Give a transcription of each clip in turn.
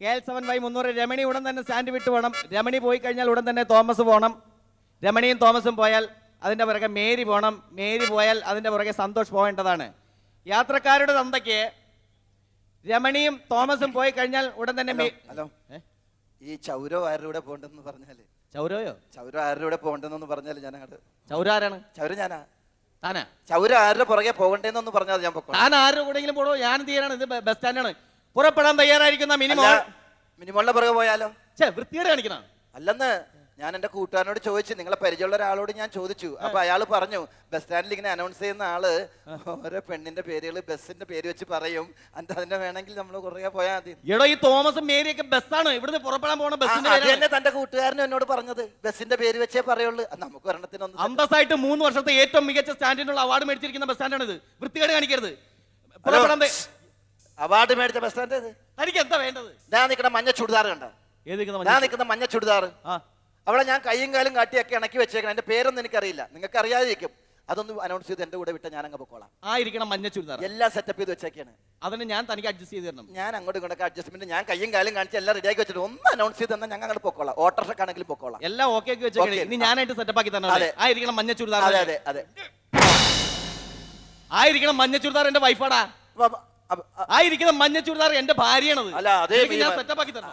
KL7Y300 Ramani ഉടൻ തന്നെ stand വിട്ട് പോകണം. രമണി പോയി കഴിഞ്ഞാൽ ഉടൻ തന്നെ തോമസ് പോകണം. രമണിയും തോമസും പോയാൽ അതിൻ്റെ പുറകെ മേരി പോകണം. മേരി പോയാൽ അതിൻ്റെ പുറകെ സന്തോഷ് പോകേണ്ടതാണ്. യാത്രക്കാരുടെ തന്തയ്ക്ക് രമണിയും തോമസും പോയി കഴിഞ്ഞാൽ ഉടൻ തന്നെ ഹലോ, ഈ ചൗരോ ആരുടെ കൂടെ പോകണ്ടെന്ന് പറഞ്ഞാല് ചൗരയോ ചൗരോ ആരുടെ കൂടെ പോകണ്ടെന്ന് പറഞ്ഞാല് ഞാൻ അങ്ങോട്ട് ചൗര ആരാണ്? ചൗര ഞാനാ. താനാ? ചൗര ആരുടെ പുറകെ പോകണ്ടേന്നൊന്ന് പറഞ്ഞാൽ ഞാൻ പൊക്കോ. താൻ ആരുടെ കൂടെങ്കിലും പോടോ. ഞാൻ തീരാണ്. ഇത് ബസ് സ്റ്റാൻഡാണ്. പുറപ്പെടാൻ തയ്യാറായിരിക്കുന്ന മിനിമോളിന്റെ പുറകെ പോയാലോ? വൃത്തിയോടെ കാണിക്കണം. അല്ലെന്ന് ഞാൻ എന്റെ കൂട്ടുകാരനോട് ചോദിച്ചു, നിങ്ങളെ പരിചയമുള്ള ഒരാളോട് ഞാൻ ചോദിച്ചു. അപ്പൊ അയാൾ പറഞ്ഞു, ബസ് സ്റ്റാൻഡിൽ ഇങ്ങനെ അനൗൺസ് ചെയ്യുന്ന ആള് ഓരോ പെണ്ണിന്റെ പേരുകൾ ബസ്സിന്റെ പേര് വെച്ച് പറയും. അതിന്റെ വേണമെങ്കിൽ നമ്മൾ കുറേ പോയാൽ മതി. എടോ, ഈ തോമസും മേരിയൊക്കെ ബസ്സാണ്. ഇവിടുന്ന് പുറപ്പെടാൻ പോണ ബസ്സിന്റെ തന്നെ തന്റെ കൂട്ടുകാരനും എന്നോട് പറഞ്ഞത് ബസ്സിന്റെ പേര് വെച്ചേ പറയുള്ളൂ. നമുക്ക് ഒരെണ്ണത്തിനൊന്നും അന്തസ്സായിട്ട് 3 വർഷത്തെ ഏറ്റവും മികച്ച സ്റ്റാൻഡിനുള്ള അവാർഡ് മേടിച്ചിരിക്കുന്ന ബസ് സ്റ്റാൻഡാണ് ഇത്. വൃത്തികേട് കാണിക്കരുത്. അവാർഡ് മേടിച്ച ബസ് സ്റ്റാൻഡ് തനിക്ക് എന്താ വേണ്ടത്? ഞാൻ നിൽക്കുന്ന മഞ്ഞ ചുടിദാർ കണ്ട? ഞാൻ നിൽക്കുന്ന മഞ്ഞ ചുടിദാർ അവിടെ ഞാൻ കയ്യും കാലും കാട്ടിയൊക്കെ ഇണക്കി വെച്ചേക്കണം. എന്റെ പേരൊന്നും എനിക്കറിയില്ല, നിങ്ങൾക്ക് അറിയാതിരിക്കും. അതൊന്ന് അനൗൺസ് ചെയ്ത് എന്റെ കൂടെ വിട്ട ഞാൻ അങ്ങ് പൊക്കോളാം. ആയിരിക്കണം മഞ്ഞ ചുരിദാർ. എല്ലാം സെറ്റപ്പ് ചെയ്ത് വെച്ചേക്കാണ്. അതിന് ഞാൻ തനിക്ക് അഡ്ജസ്റ്റ് ചെയ്ത് തരണം. ഞാൻ അങ്ങോട്ട് ഇങ്ങോട്ടൊക്കെ അഡ്ജസ്റ്റ്മെന്റ് ഞാൻ കയ്യും കാലും കാണിച്ച് എല്ലാം റെഡിയാക്കി വെച്ചിട്ട് ഒന്ന് അനൗൺസ് ചെയ്ത് തന്നെ ഞങ്ങൾ അങ്ങോട്ട് പൊക്കോളാം. ഓട്ടോറിക്ഷക്കാണെങ്കിലും പൊക്കോളാം. എല്ലാം ഓക്കെ ആക്കി വെച്ചേക്കണേ. ഇനി ഞാനായിട്ട് സെറ്റപ്പ് ആക്കി തരണം. ആയിരിക്കണം മഞ്ഞ ചുരിദാർ. അതെ അതെ അതെ, ആയിരിക്കണം മഞ്ഞ ചുരിദാർ. എന്റെ വൈഫാടാ. ആയിരിക്കുന്ന മഞ്ഞ ചുരിദാർ എന്റെ ഭാര്യയാണത്.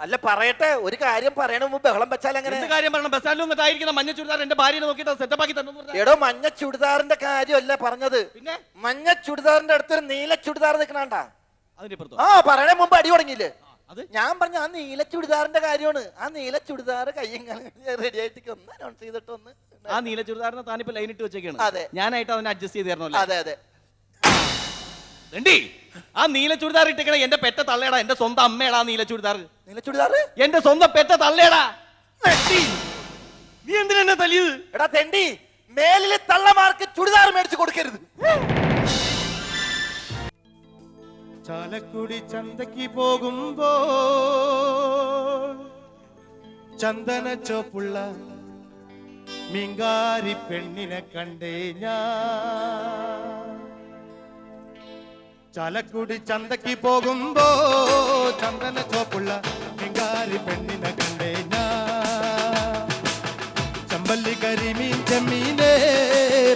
അല്ല പറയട്ടെ, ഒരു കാര്യം പറയണ മുമ്പ് ബഹളം വെച്ചാൽ അങ്ങനെ കാര്യം പറയണം. ബസ് സ്റ്റാൻഡിൽ നിന്നിട്ട് ആയിരിക്കുന്ന മഞ്ഞ ചുരിദാർ എന്റെ ഭാര്യയെ നോക്കിയിട്ട് സെറ്റപ്പ് ആക്കി തരണം. എടോ, മഞ്ഞ ചുടിദാറിന്റെ കാര്യമല്ല പറഞ്ഞത്. പിന്നെ മഞ്ഞ ചുടിദാറിന്റെ അടുത്തൊരു നീല ചുടിദാർ നിൽക്കണാണ്ടാ. അതിന്റെ പറയണ മുമ്പ് അടി തുടങ്ങിയില്ലേ? ഞാൻ പറഞ്ഞ ആ നീല ചുടിദാറിന്റെ കാര്യമാണ്. ആ നീല ചുടിദാർ കയ്യും റെഡി ആയിട്ട് ഒന്ന് അനൗൺസ് ചെയ്തിട്ടൊന്ന്. ആ നീല ചുരിദാറിന് താനിപ്പോ ലൈൻ ഇട്ട് വെച്ചേക്കാണ്. ഞാനായിട്ട് അതിനെ അഡ്ജസ്റ്റ് ചെയ്ത് തരണല്ലോ. അതെ അതെ. ആ നീല ചുരിദാർ ഇട്ടേക്കണ എന്റെ പെറ്റ തള്ളേടാ. എന്റെ സ്വന്തം അമ്മേടാ നീല ചുരിദാർ. നീല ചുരിദാർ എന്റെ സ്വന്തം പെറ്റ തള്ളേടാ. നീ എന്തിനാ തല്ലിയത്? എടാ തെണ്ടി, മേലിലെ തള്ളമാർക്ക് ചുരിദാർ മേടിച്ചു കൊടുക്കരുത്. ചാലക്കുടി ചന്തയ്ക്ക് പോകുമ്പോ ചന്ദന ചോപ്പുള്ള മിങ്കാരി പെണ്ണിനെ കണ്ടേ ഞാൻ. ചാലക്കുടി ചന്തയ്ക്ക് പോകുമ്പോ ചന്ദന ചോപ്പുള്ള മിങ്കാരി പെണ്ണിനെ കണ്ടേ ഞാൻ. ചമ്പല്ലി കരിമീൻ ചെമ്മീനേ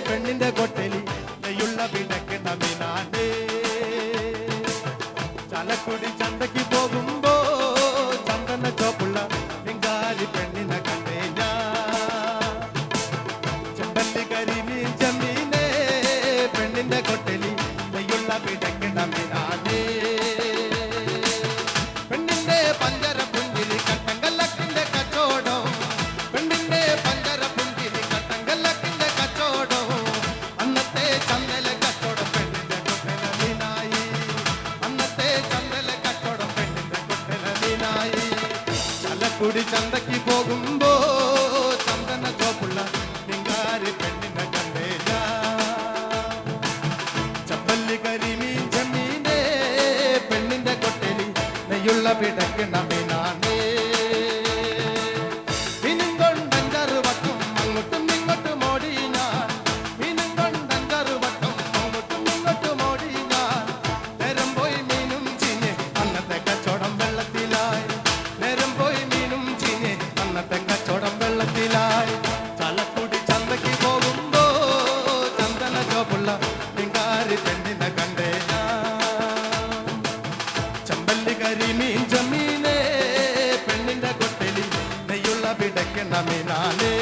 പെണ്ണിന്റെ കൊട്ടലി നെയ്യുള്ള പിടക്കുന്ന മീനാണ്ടേ. ചാലക്കുടി ചന്തയ്ക്ക് പോകുമ്പോ ചന്ദന ചോപ്പുള്ള മിങ്കാരി പെണ്ണിനെ കണ്ടേ ഞാൻ. ചമ്പല്ലി കരിമീൻ ചെമ്മീനേ പെണ്ണിന്റെ കൊട്ടലി നെയ്യുള്ള പിടക്കുന്ന മീനാണ്ടേ. പെണ്ണിന്റെ പഞ്ചര പുഞ്ചിരി കട്ടങ്കല്ലക്കിന്റെ കച്ചോടം. പെണ്ണിന്റെ പഞ്ചര പുഞ്ചിരി കട്ടങ്കല്ലക്കിന്റെ കച്ചോടം. അന്നത്തെ ചന്തല കച്ചോടം പെണ്ണിന്റെ കൊട്ടല മീനായി. അന്നത്തെ ചന്തല കച്ചോടം പെണ്ണിന്റെ കൊട്ടല മീനായി. ചാലക്കുടി ചന്തയ്ക്ക് പോകുമ്പോ ചന്ദന ചോപ്പുള്ള മിങ്കാരി പെണ്ണിനെ കണ്ടേ ഞാൻ. ചമ്പല്ലി കരിമീൻ ചെമ്മീനേ പെണ്ണിന്റെ കൊട്ടലി നെയ്യുള്ള പിടക്കണ മീനാണേ. മീനും കൊണ്ടഞ്ചാറ് വട്ടം അങ്ങോട്ടും ഇങ്ങോട്ടും ഓടി ഞാൻ. മീനും കൊണ്ടഞ്ചാറ് വട്ടം അങ്ങോട്ടും ഇങ്ങോട്ടും ഓടി ഞാൻ. നേരം പോയി മീനും ചീഞ്ഞ് അന്നത്തെ കച്ചവടം വെള്ളത്തിലായി. നേരം പോയി മീനും ചീഞ്ഞ് അന്നത്തെ കച്ചവടം വെള്ളത്തിലായി. ചാലക്കുടി ചന്തയ്ക്ക് പോകുമ്പോ ചന്ദന ചോപ്പുള്ള മിങ്കാരി പെണ്ണിനെ കണ്ടേ ഞാൻ. ചമ്പല്ലി കരിമീൻ ചെമ്മീനേ പെണ്ണിന്റെ കൊട്ടലി നെയ്യുള്ള പിടക്കണ മീനാനേ.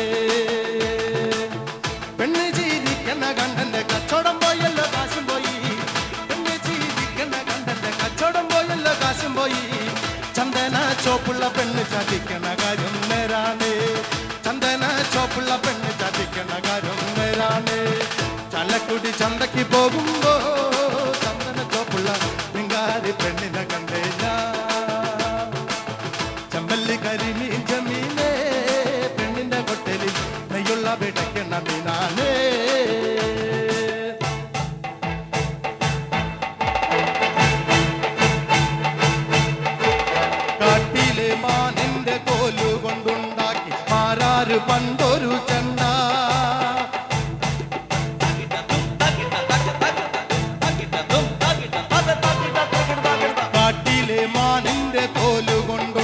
പെണ്ണ് ജീവിക്കണ കണ്ടന്റെ കച്ചവടം പോയല്ലോ കാശും പോയി. പെണ്ണ് ജീവിക്കണ കണ്ടന്റെ കച്ചവടം പോയല്ലോ കാശും പോയി. ചന്ദന ചോപ്പുള്ള പെണ്ണ് ചതിക്കണ കാര്യം നേരാണ്. ചന്ദന ചോപ്പുള്ള പെണ്ണ് ചതിക്കണ കാര്യം നേരാണ്. ചാലക്കുടി ചന്തയ്ക്ക് പോകുമ്പോ ചന്ദന ചോപ്പുള്ള മിങ്കാരി പെണ്ണിനെ കണ്ടേ ഞാൻ. ചമ്പല്ലി കരിമീൻ ചെമ്മീനേ പെണ്ണിന്റെ കൊട്ടലി നെയ്യുള്ള പിടക്കണ മീനാനേ. കാട്ടിലെ മാനിന്റെ കോലു കൊണ്ടുണ്ടാക്കി മാരാറ് പണ്ടൊരു ചെണ്ട. കാട്ടിലെ മാനിന്റെ കോലു കൊണ്ടു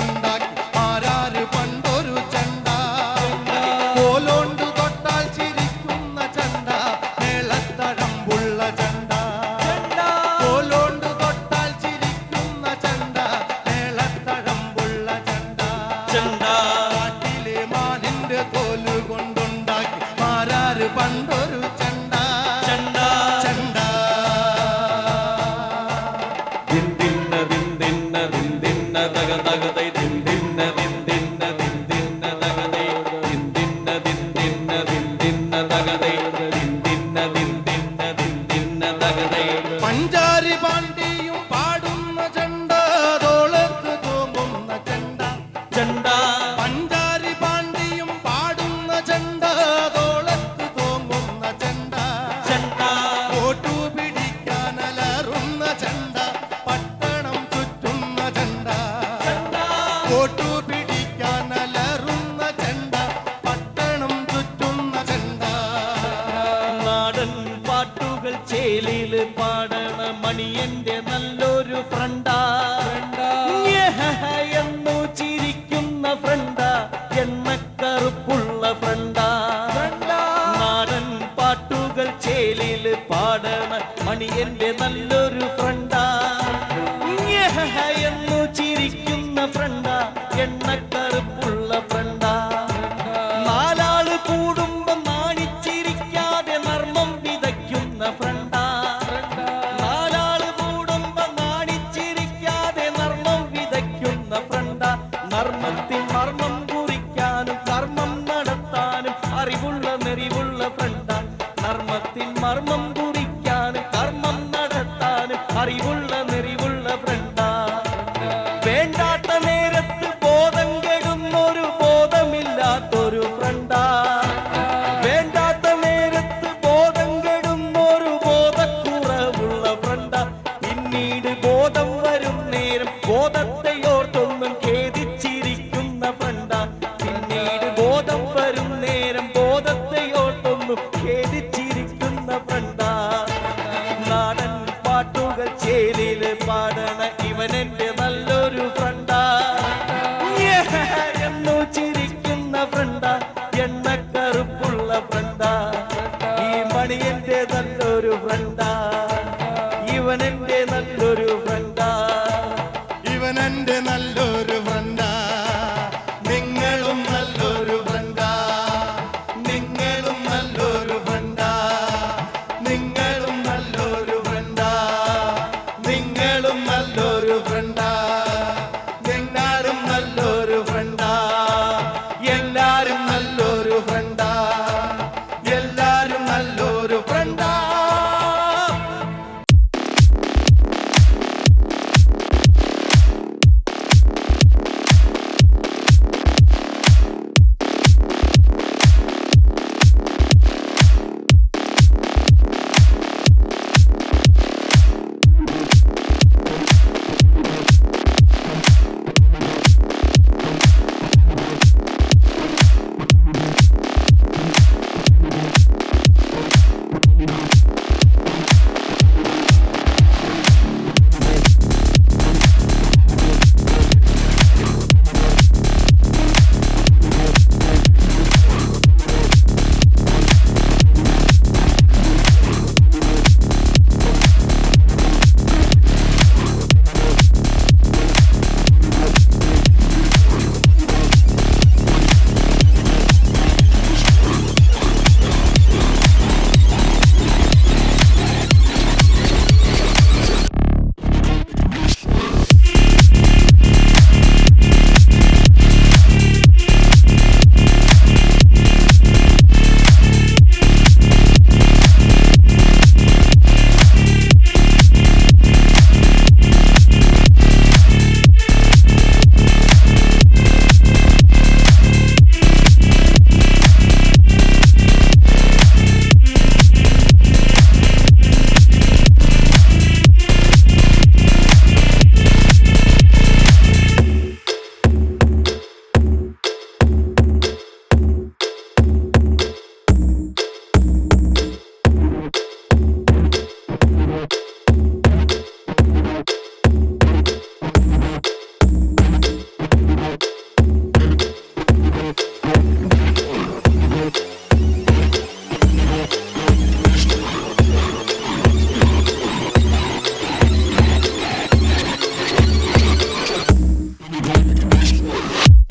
തകതൈ ദിന്ദിന്ന ദിന്ദിന്ന ദിന്ദിന്ന തകതൈ ദിന്ദിന്ന ദിന്ദിന്ന ദിന്ദിന്ന തകതൈ ദിന്ദിന്ന ദിന്ദിന്ന ദിന്ദിന്ന തകതൈ. പഞ്ചാരി പാണ്ടിയും പാടുന്ന ചെണ്ട തോളത്ത് തൂങ്ങുന്ന ചെണ്ട ചെണ്ട പഞ്ചാരി പാണ്ടിയും പാടുന്ന ചെണ്ട തോളത്ത് തൂങ്ങുന്ന ചെണ്ട ചെണ്ട കോട്ടു പിടിക്കാനലറുന്ന ചെണ്ട പട്ടണം ചുറ്റുന്ന ചെണ്ട കോട്ടു